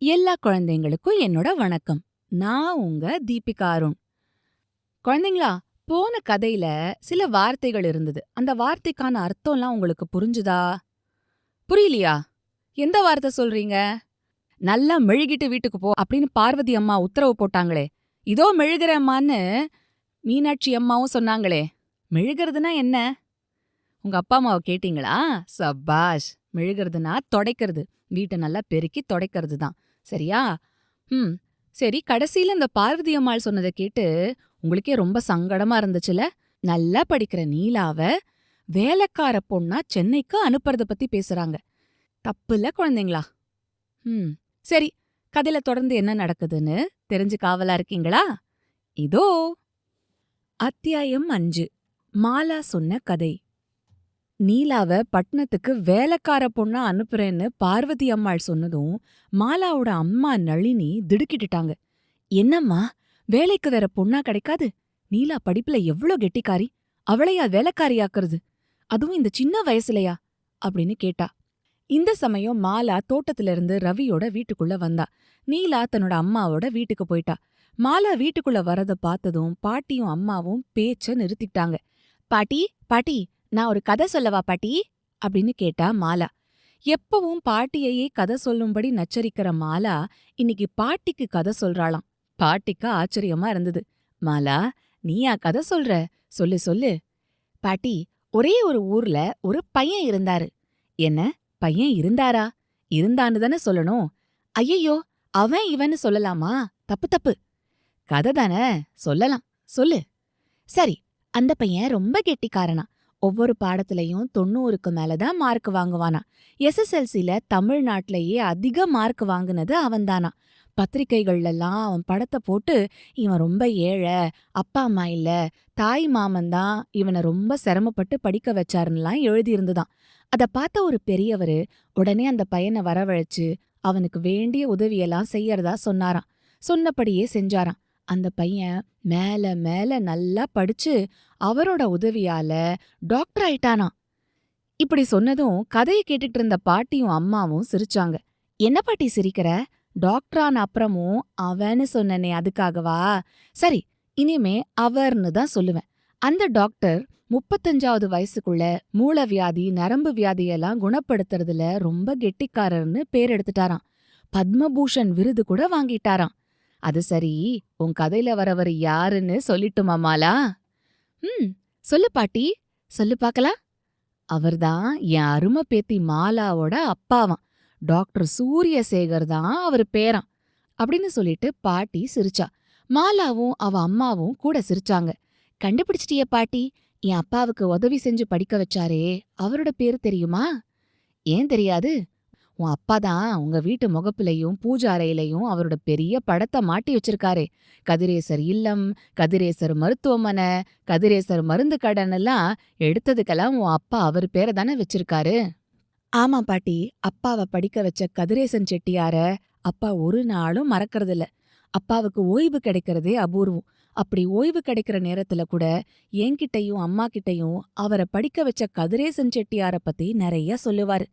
எல்லா குழந்தைங்களுக்கும் என்னோட வணக்கம். நான் உங்க தீபிகா அருண். குழந்தைங்களா, போன கதையில சில வார்த்தைகள் இருந்தது. அந்த வார்த்தைக்கான அர்த்தம்லாம் உங்களுக்கு புரிஞ்சுதா? புரியலையா? எந்த வார்த்தை சொல்றீங்க? நல்லா மெழுகிட்டு வீட்டுக்கு போ அப்படின்னு பார்வதி அம்மா உத்தரவு போட்டாங்களே, இதோ மெழுகுறேம்மான்னு மீனாட்சி அம்மாவும் சொன்னாங்களே. மெழுகுறதுன்னா என்ன? உங்க அப்பா அம்மாவை கேட்டீங்களா? சபாஷ்! மெழுகுறதுன்னா தொடைக்கிறது. வீட்டை நல்லா பெருக்கி தொடைக்கிறது தான். சரியா? ம். சரி, கடைசியில இந்த பார்வதி அம்மாள் சொன்னதை கேட்டு உங்களுக்கே ரொம்ப சங்கடமா இருந்துச்சுல? நல்லா படிக்கிற நீலாவ வேலைக்கார பொண்ணா சென்னைக்கு அனுப்புறத பத்தி பேசுறாங்க. தப்புல குழந்தைங்களா? ம். சரி, கதையில தொடர்ந்து என்ன நடக்குதுன்னு தெரிஞ்சுக்க ஆவலா இருக்கீங்களா? இதோ அத்தியாயம் 5. மாலா சொன்ன கதை. நீலாவ பட்டணத்துக்கு வேலைக்கார பொண்ணா அனுப்புறேன்னு பார்வதி அம்மாள் சொன்னதும் மாலாவோட அம்மா நளினி திடுக்கிட்டுட்டாங்க. என்னம்மா, வேலைக்கு வேற பொண்ணா கிடைக்காது? நீலா படிப்புல எவ்ளோ கெட்டிக்காரி, அவளையா வேலைக்காரியாக்குறது, அதுவும் இந்த சின்ன வயசுலயா அப்படின்னு கேட்டா. இந்த சமயம் மாலா தோட்டத்துல இருந்து ரவியோட வீட்டுக்குள்ள வந்தா. நீலா தன்னோட அம்மாவோட வீட்டுக்கு போயிட்டா. மாலா வீட்டுக்குள்ள வரத பார்த்ததும் பாட்டியும் அம்மாவும் பேச்ச நிறுத்திட்டாங்க. பாட்டி, பாட்டி, நான் ஒரு கதை சொல்லவா பாட்டி அப்படின்னு கேட்டா மாலா. எப்பவும் பாட்டியையே கதை சொல்லும்படி நச்சரிக்கிற மாலா இன்னைக்கு பாட்டிக்கு கதை சொல்றாளாம். பாட்டிக்கு ஆச்சரியமா இருந்தது. மாலா, நீயா கதை சொல்ற? சொல்லு சொல்லு. பாட்டி, ஒரே ஒரு ஊர்ல ஒரு பையன் இருந்தாரு. என்ன, பையன் இருந்தாரா? இருந்தான்னு தானே சொல்லணும். ஐயையோ, அவன் இவன்னு சொல்லலாமா? தப்பு தப்பு. கதை தானே, சொல்லலாம், சொல்லு. சரி, அந்த பையன் ரொம்ப கெட்டிக்காரனா. ஒவ்வொரு பாடத்திலையும் 90க்கு மேலதான் மார்க் வாங்குவானா. எஸ்எஸ்எல்சில தமிழ்நாட்டிலேயே அதிக மார்க் வாங்குனது அவன்தானா. பத்திரிக்கைகள்லாம் அவன் படத்தை போட்டு இவன் ரொம்ப ஏழை, அப்பா அம்மா இல்ல, தாய் மாமன்தான் இவனை ரொம்ப சிரமப்பட்டு படிக்க வச்சாருன்னுலாம் எழுதியிருந்துதான். அத பார்த்த ஒரு பெரியவரு உடனே அந்த பையனை வரவழைச்சு அவனுக்கு வேண்டிய உதவியெல்லாம் செய்யறதா சொன்னாராம். சொன்னபடியே செஞ்சாராம். அந்த பையன் மேல மேல நல்லா படிச்சு அவரோட உதவியால டாக்டர் ஆயிட்டானாம். இப்படி சொன்னதும் கதையை கேட்டுட்டு இருந்த பாட்டியும் அம்மாவும் சிரிச்சாங்க. என்ன பாட்டி சிரிக்கிற? டாக்டரான அப்புறமும் அவன்னு சொன்னனே, அதுக்காகவா? சரி, இனிமே அவர்னு தான் சொல்லுவேன். அந்த டாக்டர் 35வது வயசுக்குள்ள மூளவியாதி, நரம்பு வியாதியெல்லாம் குணப்படுத்துறதுல ரொம்ப கெட்டிக்காரர்னு பேர் எடுத்துட்டாராம். பத்மபூஷன் விருது கூட வாங்கிட்டாராம். அது சரி, உன் கதையில வரவர் யாருன்னு சொல்லிட்டுமா மாலா? ம், சொல்லு பாட்டி, சொல்லு பாக்கலாம். அவர்தான் என் அருமை பேத்தி மாலாவோட அப்பாவாம். டாக்டர் சூரியசேகர் தான் அவரு பேராம் அப்படின்னு சொல்லிட்டு பாட்டி சிரிச்சா. மாலாவும் அவ அம்மாவும் கூட சிரிச்சாங்க. கண்டுபிடிச்சிட்டிய பாட்டி, என் அப்பாவுக்கு உதவி செஞ்சு படிக்க வச்சாரே, அவரோட பேரு தெரியுமா? ஏன் தெரியாது? உன் அப்பாதான் உங்க வீட்டு முகப்புலையும் பூஜை அறையிலையும் அவரோட பெரிய படத்தை மாட்டி வச்சிருக்காரே. கதிரேசர் இல்லம், கதிரேசர் மருத்துவமனை, கதிரேசர் மருந்து கடைன்னெல்லாம் எடுத்ததுக்கெல்லாம் உன் அப்பா அவர் பேரை தானே வச்சிருக்காரு. ஆமா பாட்டி, அப்பாவை படிக்க வச்ச கதிரேசன் செட்டியார அப்பா ஒரு நாளும் மறக்கறதில்ல. அப்பாவுக்கு ஓய்வு கிடைக்கிறதே அபூர்வம். அப்படி ஓய்வு கிடைக்கிற நேரத்துல கூட என்கிட்டயும் அம்மா கிட்டயும் அவரை படிக்க வச்ச கதிரேசன் செட்டியார பத்தி நிறைய சொல்லுவாரு.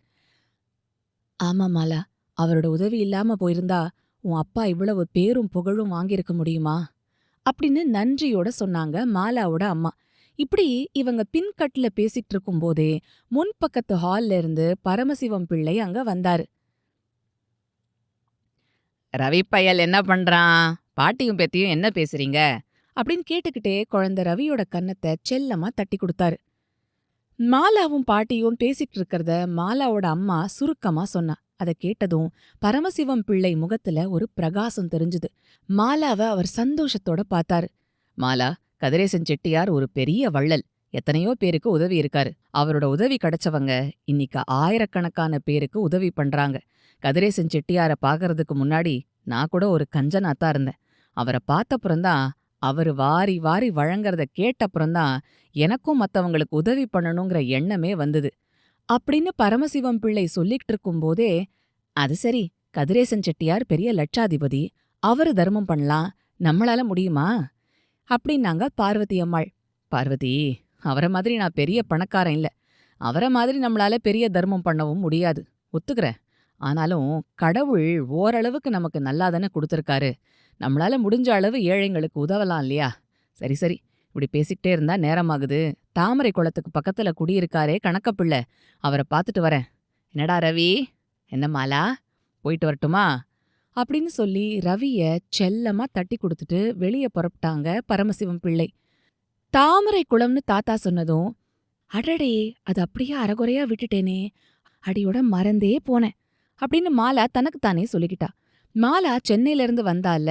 ஆமா மாலா, அவரோட உதவி இல்லாம போயிருந்தா உன் அப்பா இவ்வளவு பேரும் புகழும் வாங்கியிருக்க முடியுமா அப்படின்னு நன்றியோட சொன்னாங்க மாலாவோட அம்மா. இப்படி இவங்க பின்கட்ல பேசிட்டு இருக்கும்போதே முன்பக்கத்து ஹால்ல இருந்து பரமசிவம் பிள்ளை அங்க வந்தாரு. ரவி பயல் என்ன பண்றான்? பாட்டியும் பேத்தியும் என்ன பேசுறீங்க அப்படின்னு கேட்டுக்கிட்டே குழந்தை ரவியோட கன்னத்தை செல்லமா தட்டி கொடுத்தாரு. மாலாவும் பாட்டியும் பேசிட்டு இருக்கிறத மாலாவோட அம்மா சுருக்கமா சொன்னா. அத கேட்டதும் பரமசிவம் பிள்ளை முகத்துல ஒரு பிரகாசம் தெரிஞ்சுது. மாலாவ அவர் சந்தோஷத்தோட பார்த்தாரு. மாலா, கதிரேசன் செட்டியார் ஒரு பெரிய வள்ளல். எத்தனையோ பேருக்கு உதவி இருக்காரு. அவரோட உதவி கிடைச்சவங்க இன்னைக்கு ஆயிரக்கணக்கான பேருக்கு உதவி பண்றாங்க. கதிரேசன் செட்டியார பாக்கறதுக்கு முன்னாடி நான் கூட ஒரு கஞ்சனாத்தான் இருந்தேன். அவரை பார்த்தப்புறம்தான், அவரு வாரி வாரி வழங்கறத கேட்டப்புறம்தான் எனக்கும் மத்தவங்களுக்கு உதவி பண்ணணுங்கிற எண்ணமே வந்தது அப்படின்னு பரமசிவம் பிள்ளை சொல்லிக்கிட்டு இருக்கும்போதே, அது சரி, கதிரேசன் செட்டியார் பெரிய லட்சாதிபதி, அவரு தர்மம் பண்ணலாம், நம்மளால முடியுமா அப்படின்னாங்க பார்வதி அம்மாள். பார்வதி, அவரை மாதிரி நான் பெரிய பணக்காரன் இல்ல. அவரை மாதிரி நம்மளால பெரிய தர்மம் பண்ணவும் முடியாது, ஒத்துக்கிறேன். ஆனாலும் கடவுள் ஓரளவுக்கு நமக்கு நல்லா தானே குடுத்திருக்காரு. நம்மளால முடிஞ்ச அளவு ஏழைங்களுக்கு உதவலாம் இல்லையா? சரி, சரி. இப்படி பேசிக்கிட்டே இருந்தா நேரமாகுது. தாமரை குளத்துக்கு பக்கத்துல குடியிருக்காரே கணக்கப்பிள்ளை. அவர பாத்துட்டு வரேன். என்னடா ரவி? என்ன மாலா? போயிட்டு வரட்டுமா? அப்படின்னு சொல்லி ரவிய செல்லமா தட்டி குடுத்துட்டு வெளிய புறப்பட்டாங்க பரமசிவம் பிள்ளை. தாமரை குளம்னு தாத்தா சொன்னதும், அடடே! அது அப்படியே அரைகுறையா விட்டுட்டேனே! அடியோட மறந்தே போனேன். அப்படின்னு மாலா தனக்குத்தானே சொல்லிக்கிட்டா. மாலா சென்னையில இருந்து வந்தால்ல,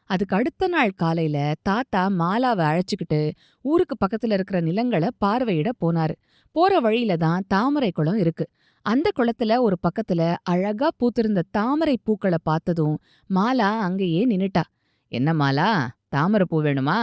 அதுக்கு அடுத்த நாள் காலையில தாத்தா மாலாவ அழைச்சுக்கிட்டு ஊருக்கு பக்கத்துல இருக்கிற நிலங்கள பார்வையிட போனாரு. போற வழியில தான் தாமரை குளம் இருக்கு. அந்த குளத்துல ஒரு பக்கத்துல அழகா பூத்திருந்த தாமரை பூக்கள பார்த்ததும் மாலா அங்கேயே நின்னுட்டா. "என்ன மாலா, தாமரை பூ வேணுமா?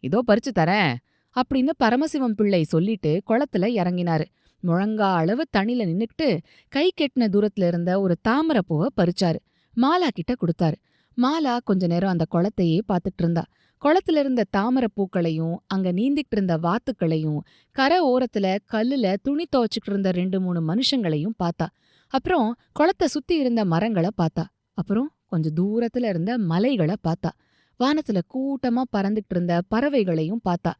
இதோ பறிச்சு தரேன்" அப்படின்னு பரமசிவம் பிள்ளை சொல்லிட்டு குளத்துல இறங்கினாரு. முழங்கா அளவு தண்ணில நின்னுக்கிட்டு கை கெட்டின தூரத்துல இருந்த ஒரு தாமரை பூவ பறிச்சாரு. மாலா கிட்ட குடுத்தாரு. மாலா கொஞ்ச நேரம் அந்த குளத்தையே பார்த்துட்டு இருந்தா. குளத்துல இருந்த தாமரை பூக்களையும் அங்க நீந்திட்டு இருந்த வாத்துக்களையும் கரை ஓரத்துல கல்லுல துணி துவைச்சுக்கிட்டு இருந்த 2, 3 மனுஷங்களையும் பார்த்தா. அப்புறம் குளத்தை சுத்தி இருந்த மரங்களை பார்த்தா. அப்புறம் கொஞ்சம் தூரத்துல இருந்த மலைகளை பார்த்தா. வானத்துல கூட்டமா பறந்துட்டு இருந்த பறவைகளையும் பார்த்தா.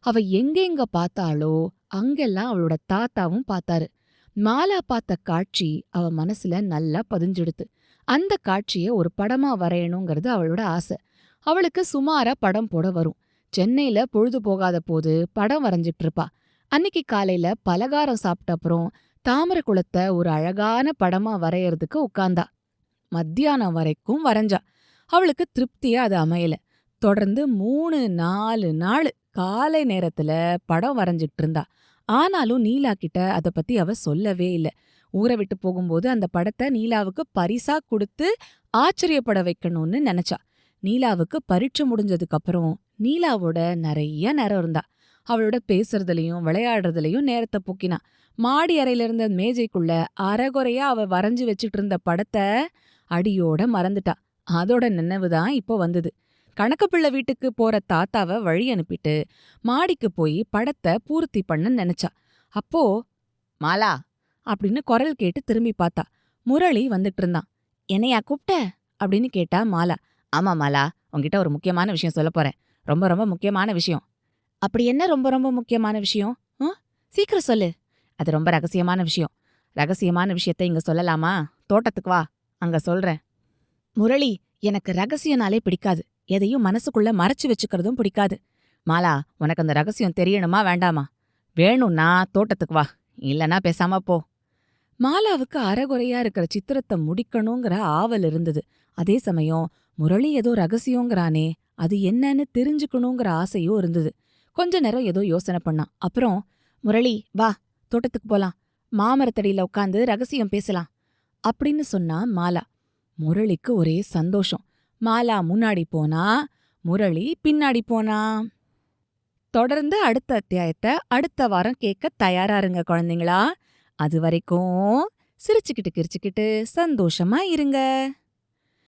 அவ எங்கெங்க பார்த்தாளோ அங்கெல்லாம் அவளோட தாத்தாவும் பார்த்தாரு. மாலா பார்த்த காட்சி அவ மனசுல நல்லா பதிஞ்சிடுத்து. அந்த காட்சிய ஒரு படமா வரையணுங்கிறது அவளோட ஆசை. அவளுக்கு சுமாரா படம் போட வரும். சென்னையில பொழுது போகாத போது படம் வரைஞ்சிட்டு இருப்பா. அன்னிக்கு காலையில பலகாரம் சாப்பிட்ட அப்புறம் தாமரை குளத்தை ஒரு அழகான படமா வரையறதுக்கு உட்கார்ந்தா. மத்தியானம் வரைக்கும் வரைஞ்சா. அவளுக்கு திருப்தியா அது அமையல. தொடர்ந்து 3, 4 நாள் காலை நேரத்துல படம் வரைஞ்சிட்டு இருந்தா. ஆனாலும் நீலா கிட்ட அத பத்தி அவ சொல்லவே இல்ல. ஊரை விட்டு போகும்போது அந்த படத்தை நீலாவுக்கு பரிசா கொடுத்து ஆச்சரியப்பட வைக்கணும்னு நினைச்சா. நீலாவுக்கு பரீட்சை முடிஞ்சதுக்கு அப்புறம் நீலாவோட நிறைய நேரம் இருந்தா. அவளோட பேசுறதுலயும் விளையாடுறதுலயும் நேரத்தை போக்கினா. மாடி அறையில இருந்த மேஜைக்குள்ள அரைகுறையா அவ வரைஞ்சு வச்சுட்டு இருந்த படத்தை அடியோட மறந்துட்டா. அதோட நினைவுதான் இப்போ வந்தது. கணக்குப்பிள்ளை வீட்டுக்கு போற தாத்தாவை வழி அனுப்பிட்டு மாடிக்கு போய் படத்தை பூர்த்தி பண்ண நினைச்சா. அப்போ மாலா அப்படின்னு குரல் கேட்டு திரும்பி பார்த்தா. முரளி வந்துட்டு இருந்தான். என்னையா கூப்பிட்ட அப்படின்னு கேட்டா மாலா. ஆமா மாலா, உன்கிட்ட ஒரு முக்கியமான விஷயம் சொல்லப் போறேன். ரொம்ப ரொம்ப முக்கியமான விஷயம். அப்படி என்ன ரொம்ப ரொம்ப முக்கியமான விஷயம்? சீக்கிரம் சொல்லு. அது ரொம்ப ரகசியமான விஷயம். ரகசியமான விஷயத்தை இங்க சொல்லலாமா? தோட்டத்துக்கு வா, அங்க சொல்றேன். முரளி, எனக்கு ரகசியனாலே பிடிக்காது. எதையும் மனசுக்குள்ள மறைச்சு வச்சுக்கிறதும் பிடிக்காது. மாலா, உனக்கு அந்த ரகசியம் தெரியணுமா வேண்டாமா? வேணும்னா தோட்டத்துக்கு வா, இல்லனா பேசாம போ. மாலாவுக்கு அரைகுறையா இருக்கிற சித்திரத்தை முடிக்கணுங்கிற ஆவல் இருந்தது. அதே சமயம் முரளி ஏதோ ரகசியங்கிறானே, அது என்னன்னு தெரிஞ்சுக்கணுங்கிற ஆசையும் இருந்தது. கொஞ்ச நேரம் ஏதோ யோசனை பண்ணான். அப்புறம், முரளி வா, தோட்டத்துக்கு போலாம். மாமரத்தடியில உட்காந்து ரகசியம் பேசலாம் அப்படின்னு சொன்னா மாலா. முரளிக்கு ஒரே சந்தோஷம். மாலா முன்னாடி போனா, முரளி பின்னாடி போனா. தொடர்ந்து அடுத்த அத்தியாயத்தை அடுத்த வாரம் கேட்க தயாரா இருங்க குழந்தைங்களா. அது வரைக்கும் சிரிச்சுக்கிட்டு கிரிச்சுக்கிட்டு சந்தோஷமா இருங்க.